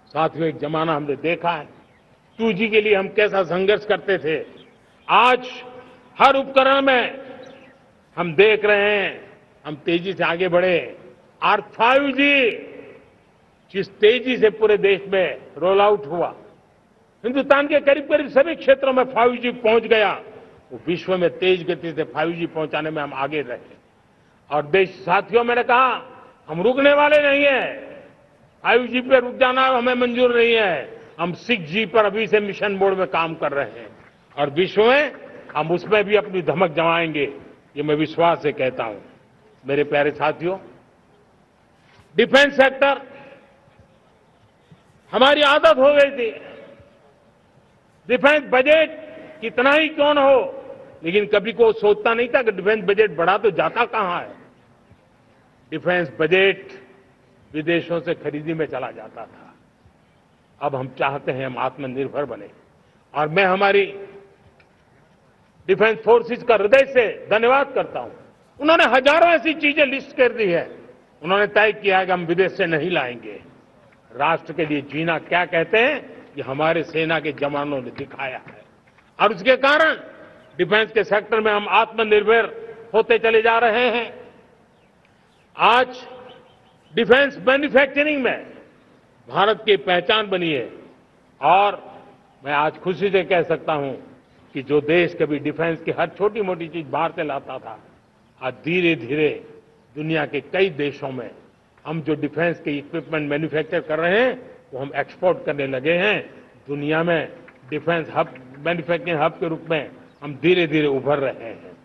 साथियों, एक जमाना हमने देखा है 2G के लिए हम कैसा संघर्ष करते थे। आज हर उपकरण में हम देख रहे हैं, हम तेजी से आगे बढ़े और 5G जिस तेजी से पूरे देश में रोल आउट हुआ, हिंदुस्तान के करीब करीब सभी क्षेत्रों में 5G पहुंच गया। वो विश्व में तेज गति से 5G पहुंचाने में हम आगे रहे। और देश साथियों, मैंने कहा हम रुकने वाले नहीं है। 5G पे रुक जाना हमें मंजूर नहीं है। हम 6G पर अभी से मिशन मोड में काम कर रहे हैं और विश्व में हम उसमें भी अपनी धमक जमाएंगे, ये मैं विश्वास से कहता हूं। मेरे प्यारे साथियों, डिफेंस सेक्टर हमारी आदत हो गई थी। डिफेंस बजट कितना ही क्यों न हो, लेकिन कभी को सोचता नहीं था कि डिफेंस बजट बढ़ा तो जाता कहां है। डिफेंस बजट विदेशों से खरीदी में चला जाता था। अब हम चाहते हैं हम आत्मनिर्भर बने और मैं हमारी डिफेंस फोर्सेस का हृदय से धन्यवाद करता हूं। उन्होंने हजारों ऐसी चीजें लिस्ट कर दी है। उन्होंने तय किया है कि हम विदेश से नहीं लाएंगे। राष्ट्र के लिए जीना क्या कहते हैं, ये हमारे सेना के जवानों ने दिखाया है और उसके कारण डिफेंस के सेक्टर में हम आत्मनिर्भर होते चले जा रहे हैं। आज डिफेंस मैन्युफैक्चरिंग में भारत की पहचान बनी है और मैं आज खुशी से कह सकता हूं कि जो देश कभी डिफेंस की हर छोटी मोटी चीज बाहर से लाता था, आज धीरे धीरे दुनिया के कई देशों में हम जो डिफेंस के इक्विपमेंट मैन्युफैक्चर कर रहे हैं वो हम एक्सपोर्ट करने लगे हैं। दुनिया में डिफेंस हब, मैन्युफैक्चरिंग हब के रूप में हम धीरे धीरे उभर रहे हैं।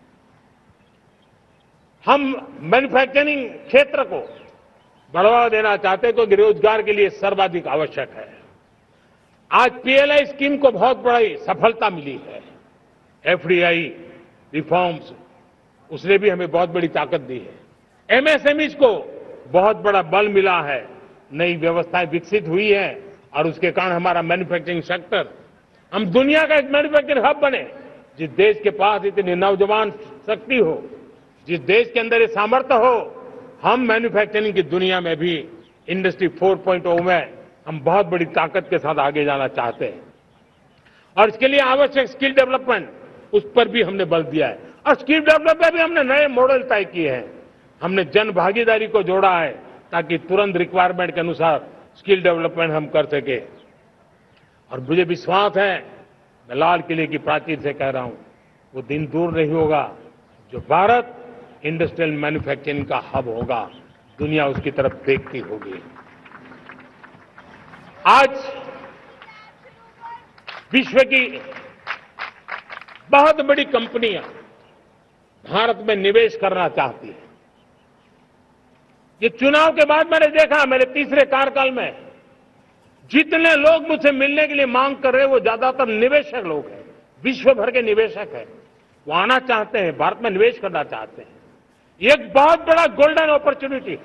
हम मैन्युफैक्चरिंग क्षेत्र को बढ़ावा देना चाहते हैं क्योंकि रोजगार के लिए सर्वाधिक आवश्यक है। आज PLI स्कीम को बहुत बड़ी सफलता मिली है। FDI रिफॉर्म्स, उसने भी हमें बहुत बड़ी ताकत दी है। MSMEs को बहुत बड़ा बल मिला है। नई व्यवस्थाएं विकसित हुई है और उसके कारण हमारा मैन्युफैक्चरिंग सेक्टर, हम दुनिया का एक मैन्युफैक्चरिंग हब बने। जिस देश के पास इतनी नौजवान शक्ति हो, जिस देश के अंदर ये सामर्थ्य हो, हम मैन्युफैक्चरिंग की दुनिया में भी इंडस्ट्री 4.0 में हम बहुत बड़ी ताकत के साथ आगे जाना चाहते हैं और इसके लिए आवश्यक स्किल डेवलपमेंट, उस पर भी हमने बल दिया है और स्किल डेवलपमेंट में भी हमने नए मॉडल तय किए हैं। हमने जन भागीदारी को जोड़ा है ताकि तुरंत रिक्वायरमेंट के अनुसार स्किल डेवलपमेंट हम कर सके। और मुझे विश्वास है, मैं लाल किले की प्राचीर से कह रहा हूं, वो दिन दूर नहीं होगा जो भारत इंडस्ट्रियल मैन्युफैक्चरिंग का हब होगा। दुनिया उसकी तरफ देखती होगी। आज विश्व की बहुत बड़ी कंपनियां भारत में निवेश करना चाहती हैं। ये चुनाव के बाद मैंने देखा, मेरे तीसरे कार्यकाल में जितने लोग मुझसे मिलने के लिए मांग कर रहे हैं वो ज्यादातर निवेशक लोग हैं, विश्व भर के निवेशक हैं। वो आना चाहते हैं, भारत में निवेश करना चाहते हैं। ये एक बहुत बड़ा गोल्डन अपॉर्चुनिटी है।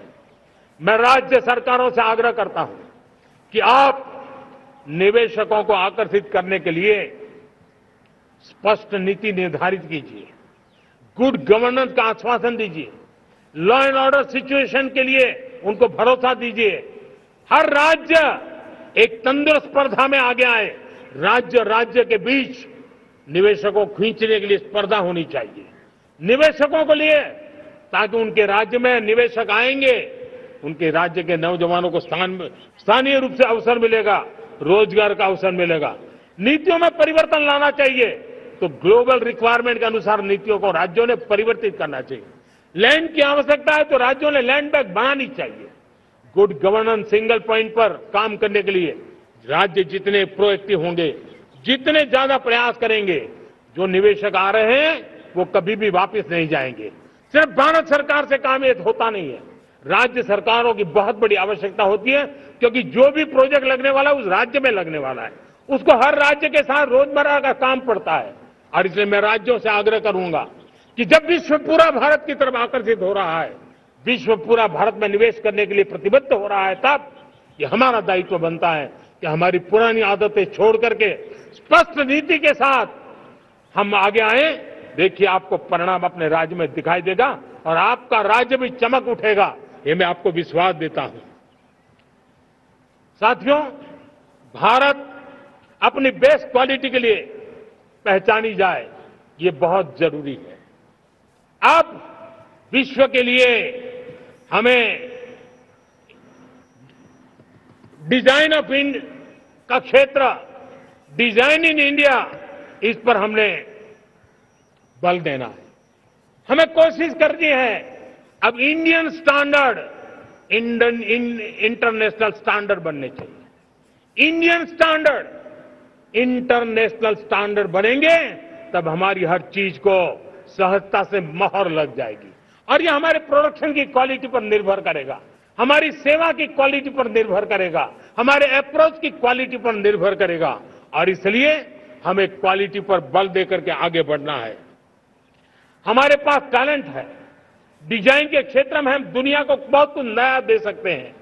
मैं राज्य सरकारों से आग्रह करता हूं कि आप निवेशकों को आकर्षित करने के लिए स्पष्ट नीति निर्धारित कीजिए, गुड गवर्नेंस का आश्वासन दीजिए, लॉ एंड ऑर्डर सिचुएशन के लिए उनको भरोसा दीजिए। हर राज्य एक तंदुरुस्त स्पर्धा में आगे आए। राज्य के बीच निवेशकों को खींचने के लिए स्पर्धा होनी चाहिए। निवेशकों को लिए, ताकि उनके राज्य में निवेशक आएंगे, उनके राज्य के नौजवानों को स्थानीय रूप से अवसर मिलेगा, रोजगार का अवसर मिलेगा। नीतियों में परिवर्तन लाना चाहिए तो ग्लोबल रिक्वायरमेंट के अनुसार नीतियों को राज्यों ने परिवर्तित करना चाहिए। लैंड की आवश्यकता है तो राज्यों ने लैंड बैंक बनानी चाहिए। गुड गवर्नेंस सिंगल पॉइंट पर काम करने के लिए राज्य जितने प्रोएक्टिव होंगे, जितने ज्यादा प्रयास करेंगे, जो निवेशक आ रहे हैं वो कभी भी वापस नहीं जाएंगे। सिर्फ भारत सरकार से काम ये होता नहीं है, राज्य सरकारों की बहुत बड़ी आवश्यकता होती है क्योंकि जो भी प्रोजेक्ट लगने वाला है उस राज्य में लगने वाला है, उसको हर राज्य के साथ रोजमर्रा का काम पड़ता है। और इसलिए मैं राज्यों से आग्रह करूंगा कि जब विश्व पूरा भारत की तरफ आकर्षित हो रहा है, विश्व पूरा भारत में निवेश करने के लिए प्रतिबद्ध हो रहा है, तब ये हमारा दायित्व बनता है कि हमारी पुरानी आदतें छोड़ करके स्पष्ट नीति के साथ हम आगे आए। देखिए, आपको परिणाम अपने राज्य में दिखाई देगा और आपका राज्य भी चमक उठेगा, ये मैं आपको विश्वास देता हूं। साथियों, भारत अपनी बेस्ट क्वालिटी के लिए पहचानी जाए, ये बहुत जरूरी है। अब विश्व के लिए हमें डिजाइन ऑफ इंडिया का क्षेत्र, डिजाइन इन इंडिया, इस पर हमने बल देना है। हमें कोशिश करनी है अब इंडियन स्टैंडर्ड इंटरनेशनल स्टैंडर्ड बनने चाहिए। इंडियन स्टैंडर्ड इंटरनेशनल स्टैंडर्ड बनेंगे तब हमारी हर चीज को सहजता से मोहर लग जाएगी और ये हमारे प्रोडक्शन की क्वालिटी पर निर्भर करेगा, हमारी सेवा की क्वालिटी पर निर्भर करेगा, हमारे अप्रोच की क्वालिटी पर निर्भर करेगा और इसलिए हमें क्वालिटी पर बल देकर के आगे बढ़ना है। हमारे पास टैलेंट है, डिजाइन के क्षेत्र में हम दुनिया को बहुत कुछ नया दे सकते हैं।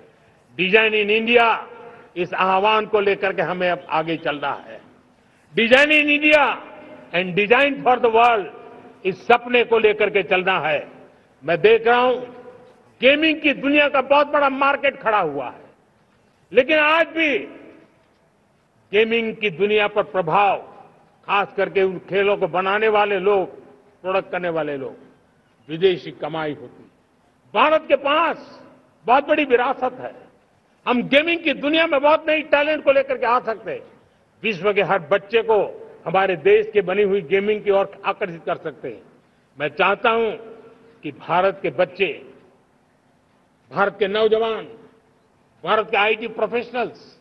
डिजाइन इन इंडिया, इस आह्वान को लेकर के हमें अब आगे चलना है। Design in India and design for the world, इस सपने को लेकर के चलना है। मैं देख रहा हूं गेमिंग की दुनिया का बहुत बड़ा मार्केट खड़ा हुआ है, लेकिन आज भी गेमिंग की दुनिया पर प्रभाव, खास करके उन खेलों को बनाने वाले लोग, प्रोडक्ट करने वाले लोग, विदेशी कमाई होती। भारत के पास बहुत बड़ी विरासत है। हम गेमिंग की दुनिया में बहुत नई टैलेंट को लेकर के आ सकते हैं। विश्व के हर बच्चे को हमारे देश की बनी हुई गेमिंग की ओर आकर्षित कर सकते हैं। मैं चाहता हूं कि भारत के बच्चे, भारत के नौजवान, भारत के आईटी प्रोफेशनल्स,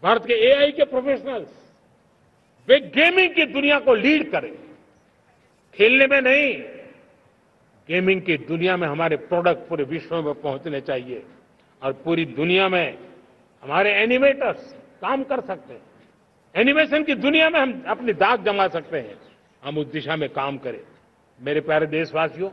भारत के एआई के प्रोफेशनल्स, वे गेमिंग की दुनिया को लीड करें। खेलने में नहीं, गेमिंग की दुनिया में हमारे प्रोडक्ट पूरे विश्व में पहुंचने चाहिए और पूरी दुनिया में हमारे एनिमेटर्स काम कर सकते हैं। एनिमेशन की दुनिया में हम अपनी दाग जमा सकते हैं। हम उस दिशा में काम करें। मेरे प्यारे देशवासियों,